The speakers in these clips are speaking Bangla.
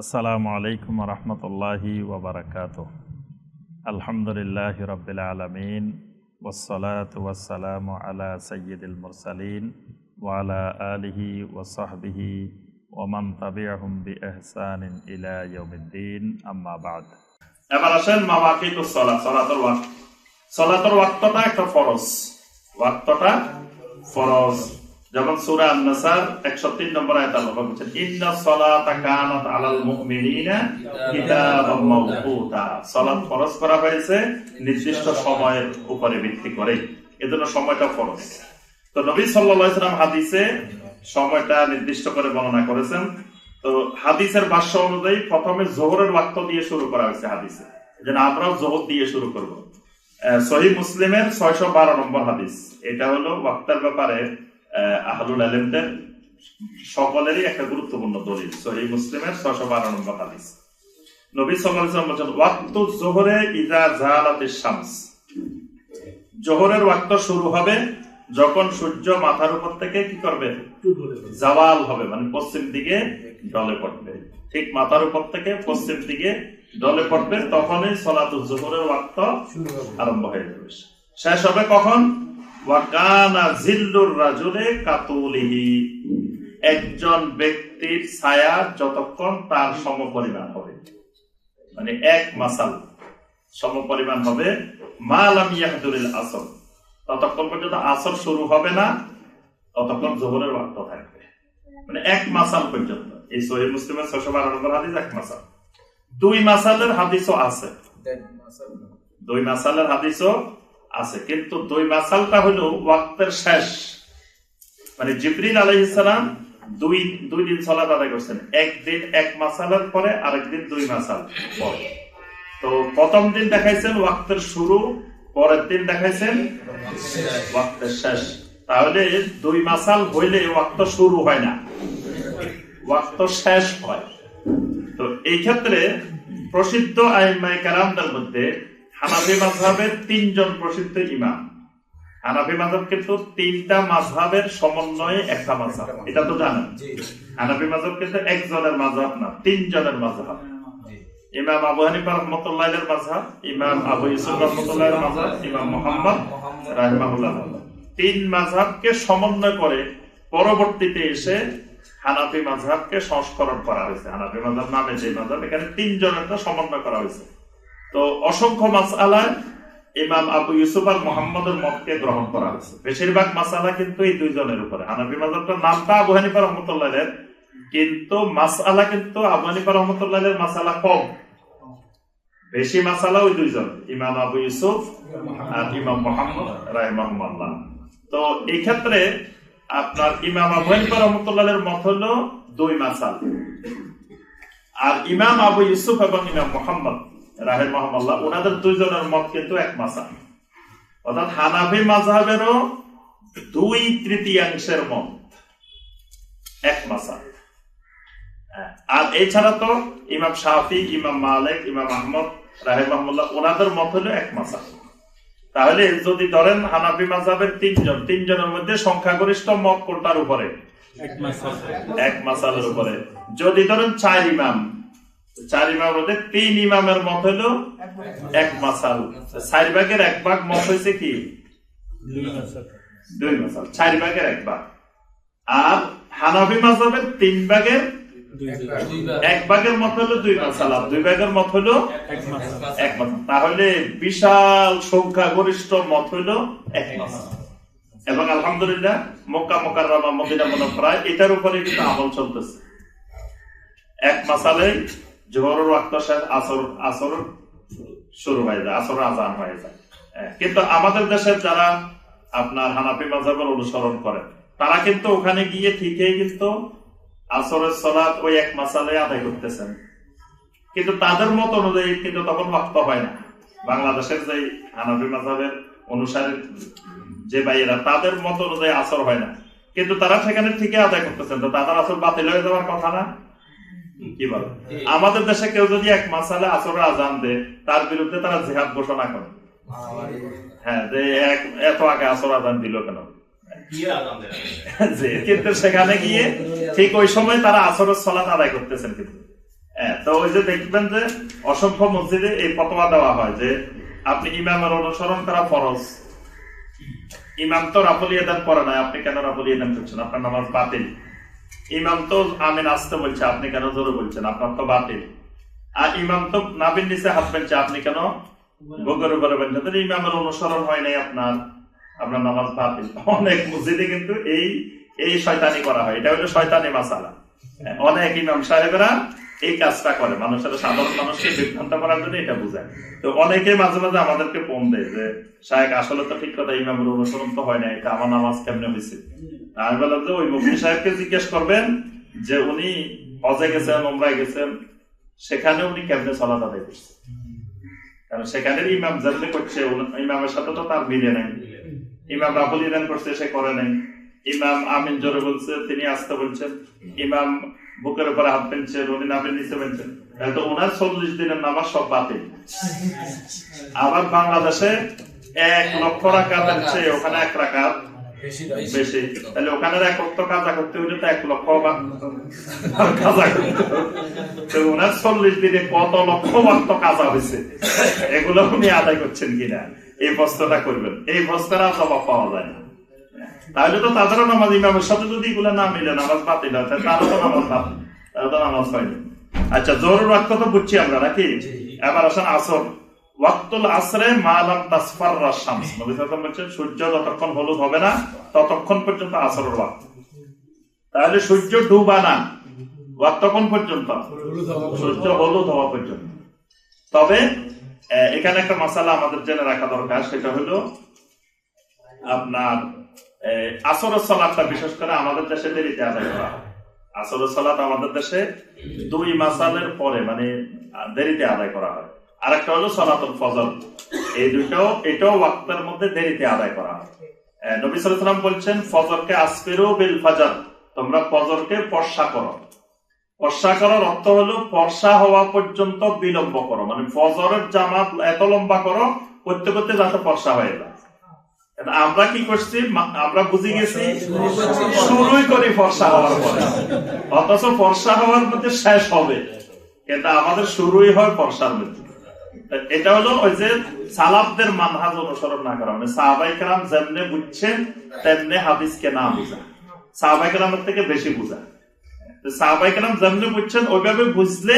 আসসালামু আলাইকুম রহমতুল্লাহি ওয়াবারাকাতুহ। আলহামদুলিল্লাহি রাব্বিল আলামিন ওয়াসসালাতু ওয়াসসালামু আলা সাইয়্যিদিল মুরসালিন ওয়া আলা আলিহি ওয়া সাহবিহি ওয়া মান তাবিআহুম বিইহসানিন ইলা ইয়াউমিদ্দিন, আম্মা বা'দ। এবার আসেন মাওয়াকিতুস সালাত, সালাতের ওয়াক্তটা একটা ফরজ, ওয়াক্তটা ফরজ। যেমন সূরা আন-নাসার 103 নম্বর আয়াত আল্লাহ বলেছেন, ইন্নাস সালাতা কানাত আলাল মুমিনিনা কিতাবাম মাওকুতা। সালাত ফরজ করা হয়েছে নির্দিষ্ট সময়ের উপরে ভিত্তি করে, এজন্য সময়টা ফরজ। তো নবী সাল্লাল্লাহু আলাইহি ওয়াসাল্লাম হাদিসে সময়টা নির্দিষ্ট করে বর্ণনা করেছেন। তো হাদিসের ভাষ্য অনুযায়ী প্রথমে যোহরের ওয়াক্ত দিয়ে শুরু করা হয়েছে হাদিসে, যেন আমরাও যোহর দিয়ে শুরু করব। সহিহ মুসলিমের 612 নম্বর হাদিস। এটা হলো ওয়াক্তের ব্যাপারে আহলুল ইলমদের সকলেরই একটা গুরুত্বপূর্ণ দলিল। সহিহ মুসলিমের 612 নম্বর হাদিস। নবী সাল্লাল্লাহু আলাইহি ওয়াসাল্লাম বলেন, ওয়াক্তু যোহরে ইযা জালাতিশ শামস। যোহরের ওয়াক্ত শুরু হবে যখন সূর্য মাথার উপর থেকে কি করবে? জাওয়াল হবে, মানে পশ্চিম দিকে ঢলে পড়বে। ঠিক মাথার উপর থেকে পশ্চিম দিকে ঢলে পড়বে, তখনই সালাতুল যোহরের ওয়াক্ত আরম্ভ হয়ে যাবে। শেষ হবে কখন? ওয়াকানা জিল্লুর রাজুলে কাতুলিহি। একজন ব্যক্তির ছায়া যতক্ষণ তার সমপরিমাণ হবে, মানে এক মাসাল সমপরিমাণ হবে, মা লাম ইয়াহদুরিল আসর। ততক্ষণ পর্যন্ত আসর শুরু হবে না, ততক্ষণ যোহরের ওয়াক্ত থাকবে, মানে এক মাসাল পর্যন্ত। এই সহিহ মুসলিমের 612 নম্বর হাদিস এক মাসাল। দুই মাসালের হাদিসও আছে, দুই মাসালের হাদিসও আছে, কিন্তু দুই মাসালটা হলো ওয়াক্তের শেষ। মানে জিবরিল আলাইহিস সালাম দুই দিন সালাত আদায় করছেন, একদিন এক মাসালের পরে, আরেকদিন দুই মাসাল পরে। তো প্রথম দিন দেখাইছেন ওয়াক্তের শুরু, পরের দিন দেখাইছেন ওয়াক্তের শেষ। তাহলে দুই মাসাল হইলে ওয়াক্ত শুরু হয় না, ওয়াক্ত শেষ হয়। তো এই ক্ষেত্রে প্রসিদ্ধ আইম্মায়ে কেরামদের মধ্যে হানাফি মাযহাবের 3 জন প্রসিদ্ধ ইমাম। হানাফি মাযহাব কিন্তু 3টা মাযহাবের সমন্বয়ে একটা মাযহাব, এটা তো জানেন। হানাফি মাযহাব কিন্তু একজনের মাযহাব না, 3 জনের মাযহাব। ইমাম আবু হানিফা রাহমাতুল্লাহ আলাইহির মাযহাব, ইমাম আবু ইউসুফ রাহমাতুল্লাহ আলাইহির মাযহাব, ইমাম মুহাম্মদ রাহিমাহুল্লাহ। 3 মাযহাবকে সমন্বয় করে পরবর্তীতে এসে হানাফি মাযহাবকে সংস্করণ করা হয়েছে। হানাফি মাযহাব নামে যে মাযহাব, এখানে 3 জনেরটা সমন্বয় করা হয়েছে। তো অসংখ্য মাসআলায় ইমাম আবু ইউসুফ আর মুহাম্মদের মতকে গ্রহণ করা হয়েছে। বেশিরভাগ মাসআলা কিন্তু এই দুইজনের উপরে। হানাফি মাযহাবটার নামটা আবু হানিফা রাহমাতুল্লাহ আলাইহির, কিন্তু মাসআলা কিন্তু আবু হানিফা রাহমাতুল্লাহ আলাইহির মাসআলা কম, বেশি মাসআলা ওই দুইজন, ইমাম আবু ইউসুফ আর ইমাম মুহাম্মদ রাহিমাহুল্লাহ। তো এই ক্ষেত্রে আপনার ইমাম আবু হানিফা রাহমাতুল্লাহ আলাইহির মত হলো 2 মাসাল, আর ইমাম আবু ইউসুফ এবং ইমাম মুহাম্মদ রাহিমাহুল্লাহ ওনাদের দুইজনের মত কিন্তু এক মাসাল। অর্থাৎ হানাফি মাযহাবেরও 2/3 মত এক মাসাল। আর এছাড়া তো ইমাম শাফি, ইমাম মালিক, ইমাম আহমদ রাহিমাহুল্লাহ ওনাদের মত হলো এক মাসাল। তাহলে যদি ধরেন হানাফি মাযহাবের 3 জনের মধ্যে সংখ্যাগরিষ্ঠ মত কোনটার উপরে? এক মাসালের উপরে। যদি ধরেন 4 ইমাম মধ্যে 3 ইমামের মত হলো এক মাসাল, 4 ভাগের 1 ভাগ মত হয়েছে কি? 2 মাসাল, 4 ভাগের 1 ভাগ। আর হানাফি মাযহাবের 3 ভাগের 1 ভাগের মত হলো 2 মাসাল, আর 2 ভাগের মত হলো এক মাসাল। তাহলে বিশাল সংখ্যাগরিষ্ঠ মত হলো এক মাসাল। এবং আলহামদুলিল্লাহ মক্কা মুকাররমা, মদিনা মুনাওয়ারা এটার উপরে কিন্তু আমল চলতেছে। এক মাসালে যোহরের ওয়াক্ত শেষ, আসর শুরু হয়ে যায়, আসর আযান হয়ে যায়। কিন্তু আমাদের দেশের যারা আপনার হানাফি মাযহাবের অনুসরণ করেন, তারা কিন্তু ওখানে গিয়ে ঠিকই কিন্তু আসরের সালাত ওই এক মাসালে আদায় করতেছেন, কিন্তু তাদের মত অনুযায়ী কিন্তু তখন ওয়াক্ত হয় না। বাংলাদেশের যে হানাফি মাযহাবের অনুসারী যে ভাইয়েরা, তাদের মত অনুযায়ী আসর হয় না, কিন্তু তারা সেখানে ঠিকই আদায় করতেছেন। তো তাদের আসর বাতিল হয়ে যাওয়ার কথা না? কি বলে? আমাদের দেশে কেউ যদি এক মাসালে আসরের আযান দেয়, তার বিরুদ্ধে তারা জিহাদ ঘোষণা করে। হ্যাঁ, যে এত আগে আসর আযান দিল কেন? কিন্তু সেখানে গিয়ে ঠিক ওই সময় তারা আসরের সালাত আদায় করতেছেন, কিন্তু তো ওই যে দেখবেন যে অসংখ্য মসজিদে এই ফতোয়া দেওয়া হয় যে আপনি ইমামের অনুসরণ করা ফরজ, ইমাম তো রাফল ইয়াদান পড়ে নাই, আপনি কেন রাফল ইয়াদান করছেন? আপনার নামাজ বাতিল। ইমাম তো আমিন আসতে বলছে, আপনি কেন জোরে বলছেন? আপনার তো বাতিল। আর ইমাম তো নাবির নিচে হাত বেঁচে, আপনি কেন বুকের উপরে বেঁচে? ইমামের অনুসরণ হয় নাই আপনার, আপনার নামাজ বাতিল। অনেক মসজিদে কিন্তু এই শয়তানি করা হয়। এটা হলো শয়তানি মাসালা। অনেক ইমাম সাহেবেরা এই কাজটা করে, মানুষের সাধারণ মানুষকে বিভ্রান্ত করার জন্য এটা বুঝায়। তো অনেকে মাঝে মাঝে আমাদেরকে ফোন দেয় যে শায়েখ আসলে তো ঠিক কথা, ইমামের অনুসরণ তো হয় না, এটা আমার নামাজ কেমনে হয়েছে? আমি বললাম যে ওই মুফতি সাহেবকে জিজ্ঞেস করবেন যে উনি হজে গেছেন, উমরায় গেছেন, সেখানে উনি কেমনে সালাত আদায় করছেন। কারণ সেখানে ইমাম যেমনি করছে ইমামের সাথে তো তার মিলে নাই। ইমাম রাফল ইয়াদান করছে, সে করে নাই। ইমাম আমিন জোরে বলছে, তিনি আসতে বলছেন। ইমাম বুকের উপরে হাত পেনছেন, উনি নামের নিচে পেনছেন। তো ওনার 40 দিনের নামাজ সব বাতিল। আবার বাংলাদেশে 1 লক্ষ রাকাতের চেয়ে ওখানে 1 রাকাত বেশি। তাহলে ওখানে 1 ওয়াক্ত কাজা করতে হইলে তো 1 লক্ষ কাজা করতে হবে। তো ওনার 40 দিনে কত লক্ষ ওয়াক্ত কাজা হয়েছে, এগুলো উনি আদায় করছেন কিনা এই প্রশ্নটা করবেন। এই প্রশ্নটা জবাব পাওয়া যায় না। তাহলে তো তাদেরও নামাজ, ইমামের সাথে যদি এগুলো না মিলে নামাজ বাতিল হয়, তারও তো নামাজ বাতিল, তারা তো নামাজ হয়নি। আচ্ছা, জোহরের ওয়াক্ত তো বুঝছি আমরা নাকি? এবার আসেন আসর। ওয়াক্তুল আসরে মা লাম তাসফাররা শামস, নবী সাল্লাল্লাহু আলাইহি ওয়াসাল্লাম বলেছেন সূর্য যতক্ষণ হলুদ হবে না ততক্ষণ পর্যন্ত আসরের ওয়াক্ত। তাহলে সূর্য ডুবা না, ওয়াক্ত কোন পর্যন্ত? সূর্য হলুদ হওয়া পর্যন্ত। তবে এখানে একটা মাসালা আমাদের জেনে রাখা দরকার, সেটা হলো আপনার আসরের সালাতটা বিশেষ করে আমাদের দেশে দেরিতে আদায় করা হয়। আসরের সালাত আমাদের দেশে 2 মাসালের পরে, মানে দেরিতে আদায় করা হয়। আরেকটা হলো সালাতুল ফজর, এই দুইটাও এটাও ওয়াক্তের মধ্যে দেরিতে আদায় করা হয়। নবী সাল্লাল্লাহু আলাইহি ওয়াসাল্লাম বলছেন ফজরকে আসফিরু বিল ফজর, তোমরা ফজরকে ফর্সা করো। ফর্সা করার অর্থ হলো ফর্সা হওয়া পর্যন্ত বিলম্ব করো, মানে ফজরের জামাত এত লম্বা করো করতে করতে যাতে ফর্সা হয়ে যায়। আমরা কি করছি? আমরা বুঝে গেছি শুরুই করি ফর্সা হওয়ার পরে, অথচ ফর্সা হওয়ার মধ্যে শেষ হবে, কিন্তু আমাদের শুরুই হয় ফর্সার মধ্যে। এটা হলো ওই যে সালাফদের মানহাজ অনুসরণ না করা, মানে সাহাবায়ে কেরাম যেমনে বুঝছেন তেমনে হাদিসকে না বুঝা, সাহাবায়ে কেরামের থেকে বেশি বুঝা। সাহাবায়ে কেরাম যেমনে বুঝছেন ওইভাবে বুঝলে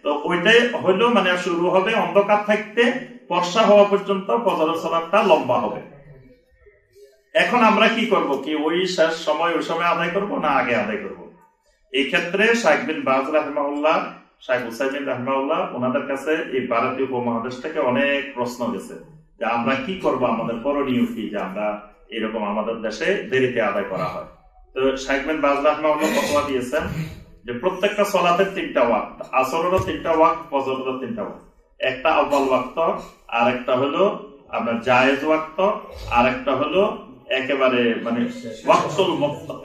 তো ওইটাই হলো, মানে শুরু হবে অন্ধকার থাকতে ফর্সা হওয়া পর্যন্ত ফজরের সালাতটা লম্বা হবে। এখন আমরা কি করব? কি ওই শেষ সময় ওই সময় আদায় করব না আগে আদায় করব? এই ক্ষেত্রে শাইখ বিন বাজ রাহিমাহুল্লাহ, শাইখ উসাইমিন রাহিমাহুল্লাহ, ওনাদের কাছে এই ভারতীয় উপমহাদেশ থেকে অনেক প্রশ্ন গেছে যে আমরা কি করব, আমাদের করণীয় কি, যে আমরা এরকম আমাদের দেশে দেরিতে আদায় করা হয়। তো শাইখ বিন বাজ রাহিমাহুল্লাহ ফতোয়া দিয়েছেন যে প্রত্যেকটা সালাতের 3টা ওয়াক্ত, আসরেরও 3টা ওয়াক্ত, ফজরেরও 3টা ওয়াক্ত। একটা আউয়াল ওয়াক্ত, আর একটা হলো আপনার জায়েজ ওয়াক্ত, আর একটা হলো একেবারে মানে ওয়াক্তুল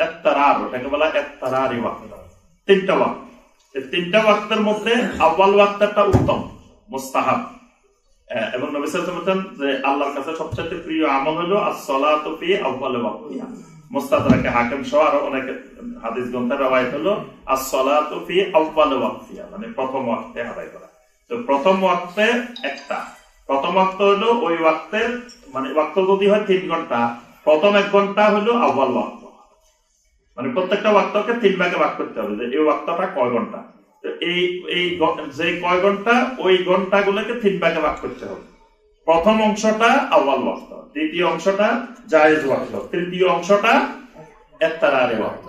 ইফতারার, ওটাকে বলা ইফতারারি ওয়াক্ত। 3টা ওয়াক্ত, এই 3টা ওয়াক্তের মধ্যে আউয়াল ওয়াক্তটা উত্তম, মুস্তাহাব। এবং নবী সাল্লাল্লাহু আলাইহি ওয়াসাল্লাম যে আল্লাহর কাছে সবচেয়ে প্রিয় আমল হলো as-সালাতু ফি আউয়াল ওয়াক্তিহা। মুস্তাদরাকে হাকিম সহ আরো অনেক হাদিস গ্রন্থের রওয়ায়াত হলো as-সালাতু ফি আউয়াল ওয়াক্তিহা, মানে প্রথম ওয়াক্তে আদায় করা। তো প্রথম ওয়াক্তে একটা, প্রথম ওয়াক্ত হলো ওই ওয়াক্তের, মানে ওয়াক্ত যদি হয় 3 ঘন্টা, প্রথম 1 ঘন্টা হলো আউয়াল ওয়াক্ত, মানে প্রত্যেকটা ওয়াক্তকে 3 ভাগে ভাগ করতে হবে যে এই ওয়াক্তটা কয় ঘন্টা। তো এই যে কয় ঘন্টা, ওই ঘন্টাগুলোকে 3 ভাগে ভাগ করতে হবে। প্রথম অংশটা আউয়াল ওয়াক্ত, দ্বিতীয় অংশটা জায়েজ ওয়াক্ত, তৃতীয় অংশটা ইফতারারি ওয়াক্ত।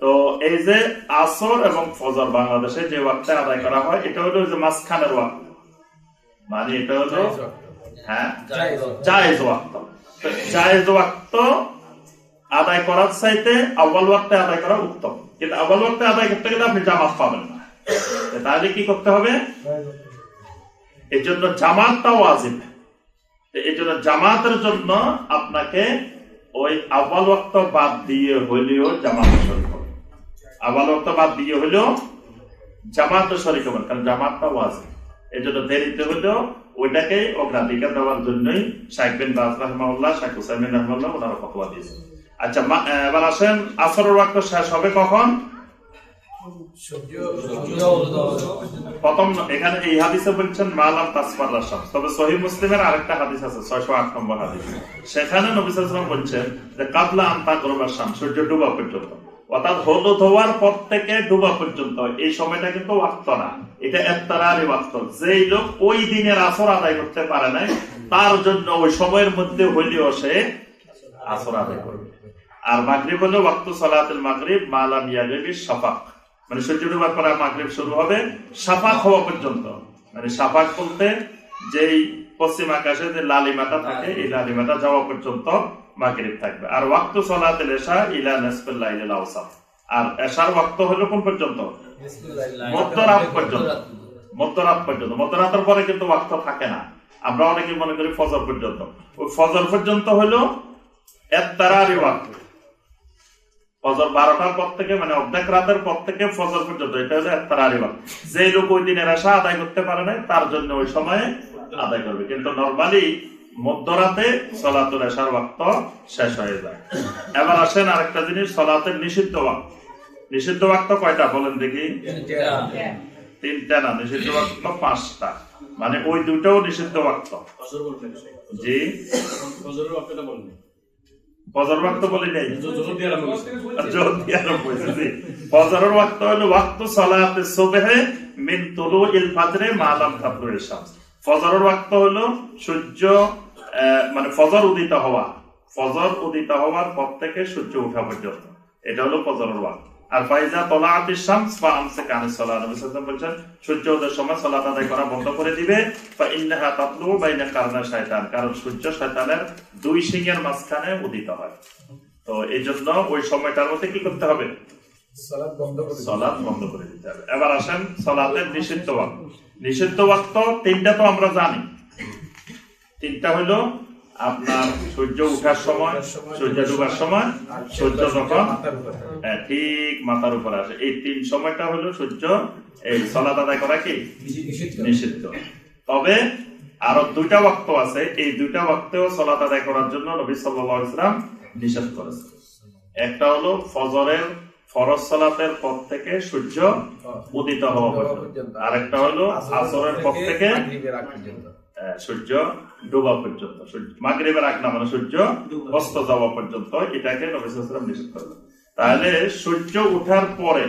তো এই যে আসর এবং ফজর বাংলাদেশে যে ওয়াক্তে আদায় করা হয়, এটা হলো যে মাঝখানের ওয়াক্ত, মানে এটা হলো জায়েজ ওয়াক্ত। জায়েজ ওয়াক্ত আদায় করার চাইতে আউয়াল ওয়াক্তে আদায় করা উত্তম, কিন্তু আউয়াল ওয়াক্তে আদায় করতে গেলে আপনি জামাত পাবেন না। তাহলে কি করতে হবে? এই জন্য জামাতটা ওয়াজিব। এই জন্য জামাতের জন্য আপনাকে ওই আউয়াল ওয়াক্ত বাদ দিয়ে হইলেও জামাতে শরীক হবে, আউয়াল ওয়াক্ত বাদ দিয়ে হইলেও জামাতে শরীক হবেন, কারণ জামাতটা ওয়াজিব। এই জন্য দেরিতে হইলেও ওইটাকে অগ্রাধিকার দেওয়ার জন্যই শাইখ বিন বাজ রাহিমাহুল্লাহ, শাইখ উসাইমিন রাহিমাহুল্লাহ ওনারা ফতোয়া দিয়েছেন। আচ্ছা, এবার আসেন আসরের ওয়াক্ত শেষ হবে কখন? প্রথম এখানে এই হাদিসে বলছেন মালাম তাসফার শামস, তবে সহিহ মুসলিমের আরেকটা হাদিস আছে 608 নম্বর হাদিস, সেখানে নবী সাল্লাল্লাহু আলাইহি ওয়াসাল্লাম বলছেন যে কাবলা আন তাগরুবা শামস, সূর্য ডুবা পর্যন্ত, অর্থাৎ হলুদ হওয়ার পর থেকে ডুবা পর্যন্ত এই সময়টা কিন্তু ওয়াক্ত না, এটা ইফতারারি ওয়াক্ত। যেই লোক ওই দিনের আসর আদায় করতে পারে না তার জন্য ওই সময়ের মধ্যে হইলেও সে আসর আদায় করবে। আর মাগরিব হলো ওয়াক্ত সালাতুল মাগরিব মালাম ইয়াগিবি শাফাক, মানে সূর্য ডুবার পরে মাগরিব শুরু হবে শাফাক হওয়া পর্যন্ত। মানে শাফাক বলতে যেই পশ্চিম আকাশে যে লালিমাটা থাকে এই লালিমাটা যাওয়া পর্যন্ত মাগরিব থাকবে। আর ওয়াক্ত সালাতুল ইশা ইলা নিসফিল লাইলিল আওসাত, আর এশার ওয়াক্ত হলো কোন পর্যন্ত? মধ্যরাত পর্যন্ত। মধ্যরাত পর্যন্ত, মধ্যরাতের পরে কিন্তু ওয়াক্ত থাকে না। আমরা অনেকে মনে করি ফজর পর্যন্ত, ওই ফজর পর্যন্ত হলো ইফতারারি ওয়াক্ত। ফজর 12টার পর থেকে, মানে অর্ধেক রাতের পর থেকে ফজর পর্যন্ত, এটা হলো ইফতারারি ওয়াক্ত। যে লোক ওই দিনের আশা আদায় করতে পারে না তার জন্য ওই সময়ে আদায় করবে, কিন্তু নরমালি মধ্যরাতে সালাতুল ইশার ওয়াক্ত শেষ হয়ে যায়। এবার আসেন আরেকটা জিনিস, সালাতের নিষিদ্ধ ওয়াক্ত। নিষিদ্ধ ওয়াক্ত কয়টা বলেন দেখি? 3টা না, নিষিদ্ধ ওয়াক্ত 5টা, মানে ওই দুটাও নিষিদ্ধ ওয়াক্ত। জি, ফজর ওয়াক্ত বলি নাই, ফজরের ওয়াক্ত হলো ওয়াক্ত সালাতে সুবহে মিন তুলুইল ফাজরে মা লাম তাতলুইশ শামস। ফজরের ওয়াক্ত হলো সূর্য মানে ফজর উদিত হওয়া, ফজর উদিত হওয়ার পর থেকে সূর্য ওঠা পর্যন্ত, এটা হলো ফজরের ওয়াক্ত। আর ফাইজা তলাআতিশ শামস ফাআমসিক আনিস সালাত, নবী সাল্লাল্লাহু আলাইহি ওয়াসাল্লাম বলেন সূর্য উদয়ের সময় সালাত আদায় করা বন্ধ করে দিবে। ফা ইন্নাহা তাতলু বাইনা কারনা শায়তান, কারণ সূর্য শয়তানের দুই শিঙের মাঝখানে উদিত হয়। তো এই জন্য ওই সময়টার মধ্যে কি করতে হবে? সালাত বন্ধ করে দিতে হবে। এবার আসেন সালাতের নিষিদ্ধ ওয়াক্ত। নিষিদ্ধ ওয়াক্ত 3টা তো আমরা জানি। 3টা হলো আপনার সূর্য উঠার সময়, সূর্য ডুবার সময়, সূর্য যখন ঠিক মাথার উপরে আসে, এই 3 সময়টা হলো সূর্য এই সালাত আদায় করা কি নিষিদ্ধ। তবে আরো 2টা ওয়াক্ত আছে, এই 2টা ওয়াক্তেও সালাত আদায় করার জন্য নবী সাল্লাল্লাহু আলাইহি ওয়াসাল্লাম নিষেধ করেছেন। একটা হলো ফজরের ফরজ সালাতের পর থেকে সূর্য উদিত হওয়া পর্যন্ত, আরেকটা হলো আসরের পর থেকে সূর্য ডুবা পর্যন্ত, মাগরিবের আগ না, মানে সূর্য অস্ত যাওয়া পর্যন্ত, এটাকে নবী সাল্লাল্লাহু আলাইহি ওয়াসাল্লাম নিষেধ করলেন। তাহলে সূর্য ওঠার পরে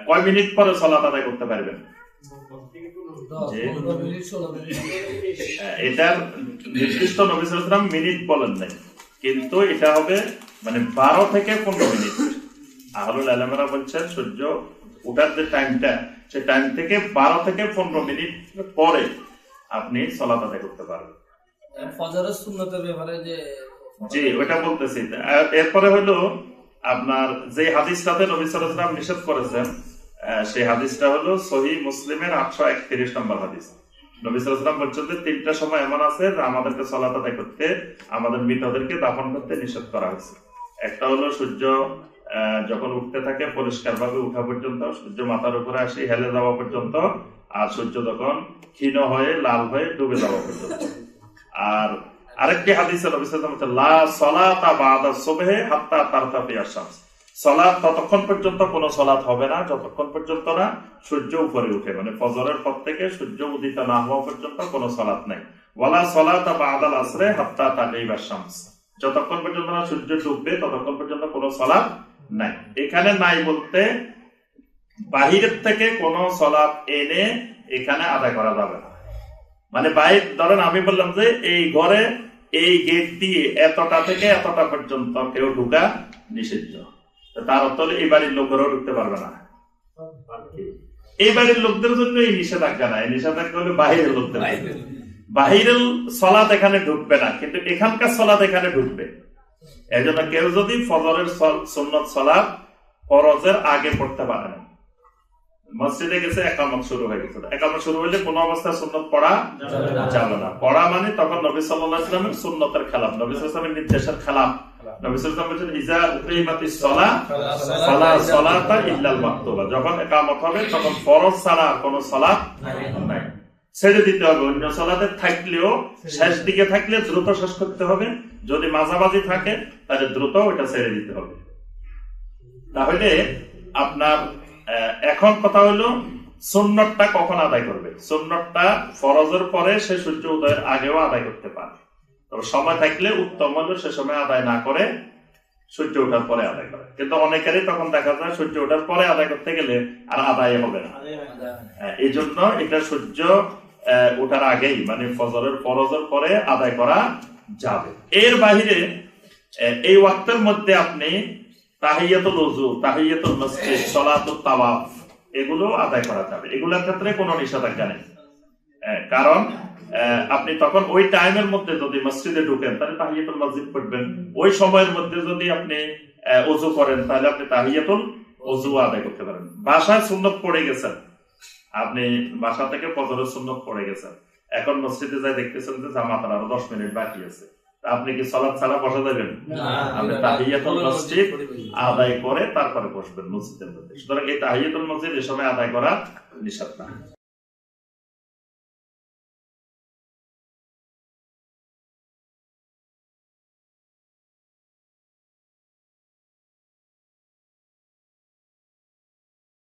কয় মিনিট পরে সালাত আদায় করতে পারবেন? এটার নির্দিষ্ট নবী সাল্লাল্লাহু আলাইহি ওয়াসাল্লাম মিনিট বলেন নাই, কিন্তু এটা হবে মানে 12 থেকে 15 মিনিট। আহলুল ইলমেরা বলছেন সূর্য ওঠার যে টাইমটা, সেই টাইম থেকে 12 থেকে 15 মিনিট পরে আপনি সালাত আদায় করতে পারবেন। ফজরের সুন্নতের ব্যাপারে যে জি ওটা বলতেছি। এরপরে হলো আপনার যে হাদিসটাতে নবী সাল্লাল্লাহু আলাইহি ওয়াসাল্লাম নিষেধ করেছেন, সেই হাদিসটা হলো সহিহ মুসলিমের 831 নম্বর হাদিস। নবী সাল্লাল্লাহু আলাইহি ওয়াসাল্লাম বলছেন যে 3টা সময় এমন আছে যে আমাদেরকে সালাত আদায় করতে, আমাদের মৃতদেরকে দাফন করতে নিষেধ করা হয়েছে। একটা হলো সূর্য যখন উঠতে থাকে পরিষ্কার ভাবে উঠা পর্যন্ত, সূর্য মাথার উপরে আসে হেলে যাওয়া পর্যন্ত, আর সূর্য যখন ক্ষীণ হয়ে লাল হয়ে ডুবে যাওয়া পর্যন্ত। আর আরেকটি হাদিসে নবী সাল্লাল্লাহু আলাইহি ওয়াসাল্লাম লা সালাতা বাদা সুবহি হাত্তা তারতাফিয়া শামস, সালাত ততক্ষণ পর্যন্ত কোনো সালাত হবে না যতক্ষণ পর্যন্ত না সূর্য উপরে উঠে, মানে ফজরের পর থেকে সূর্য উদিত না হওয়া পর্যন্ত কোনো সালাত নাই। ওয়ালা সালাতা বাদাল আসরে হাত্তা তাগিবা শামস, যতক্ষণ পর্যন্ত না সূর্য ডুববে ততক্ষণ পর্যন্ত কোনো সালাত নাই। এখানে নাই বলতে বাহিরের থেকে কোনো সালাত এনে এখানে আদায় করা যাবে না। মানে বাইরে ধরেন আমি বললাম যে এই ঘরে এই গেট দিয়ে এতটা থেকে এতটা পর্যন্ত কেউ ঢুকা নিষিদ্ধ, তার অর্থ হলো এই বাড়ির লোকেরাও ঢুকতে পারবে না। এই বাড়ির লোকদের জন্য এই নিষেধাজ্ঞা নাই, নিষেধাজ্ঞা হলো বাহিরের লোকদের। বাহিরের সালাত এখানে ঢুকবে না, কিন্তু এখানকার সালাত এখানে ঢুকবে। এই জন্য কেউ যদি ফজরের সুন্নত সালাত ফরজের আগে পড়তে পারে না, মসজিদে গেছে একামত শুরু হয়ে গেছে, একামত শুরু হইলে কোন অবস্থায় সুন্নত পড়া যাবে না। পড়া মানে তখন নবী সাল্লাল্লাহু আলাইহি ওয়াসাল্লামের সুন্নতের খেলাফ, নবী সাল্লাল্লাহু আলাইহি ওয়াসাল্লামের নির্দেশের খেলাফ। নবী সাল্লাল্লাহু আলাইহি ওয়াসাল্লাম বলেছেন ইজা উকিমাতিস সালাহ ফালা সালাতা ইল্লাল মাকতুবা, যখন একামত হবে তখন ফরজ ছাড়া কোনো সালাত নাই, ছেড়ে দিতে হবে। অন্য সালাতে থাকলেও শেষ দিকে থাকলে দ্রুত শেষ করতে হবে, যদি মাঝামাঝি থাকে তাহলে দ্রুত ওটা ছেড়ে দিতে হবে। তাহলে আপনার এখন কথা হলো সুন্নতটা কখন আদায় করবে? সুন্নতটা ফরজের পরে সে সূর্য উদয়ের আগেও আদায় করতে পারে, তবে সময় থাকলে উত্তম হলো সে সময় আদায় না করে সূর্য ওঠার পরে আদায় করে। কিন্তু অনেকেরই তখন দেখা যায় সূর্য ওঠার পরে আদায় করতে গেলে আর আদায় হবে না। এই জন্য এটা সূর্য ওঠার আগেই মানে ফরজের পরে আদায় করা যাবে। এর বাহিরে এই ওয়াক্তের মধ্যে আপনি তাহিয়াতুল ওযু, তাহিয়াতুল মসজিদ, সালাতুত তাওয়াফ এগুলো আদায় করা যাবে। এগুলোর ক্ষেত্রে কোনো নিষেধাজ্ঞা নেই, কারণ আপনি তখন ওই টাইমের মধ্যে যদি মসজিদে ঢুকেন তাহলে তাহিয়াতুল মসজিদ পড়বেন, ওই সময়ের মধ্যে যদি আপনি ওযু করেন তাহলে আপনি তাহিয়াতুল ওযু আদায় করতে পারেন। বাসায় সুন্নত পড়ে গেছেন, আপনি বাসা থেকে ফজরের সুন্নত পড়ে গেছেন, এখন মসজিদে যাই দেখতেছেন যে জামাতের আরো 10 মিনিট বাকি আছে, আপনি কি সালাত ছাড়া বসা দেবেন? আপনি তাহিয়াতুল মসজিদ আদায় করে তারপরে বসবেন মসজিদের মধ্যে। সুতরাং এই তাহিয়াতুল মসজিদ এ সময় আদায় করা নিষেধ না।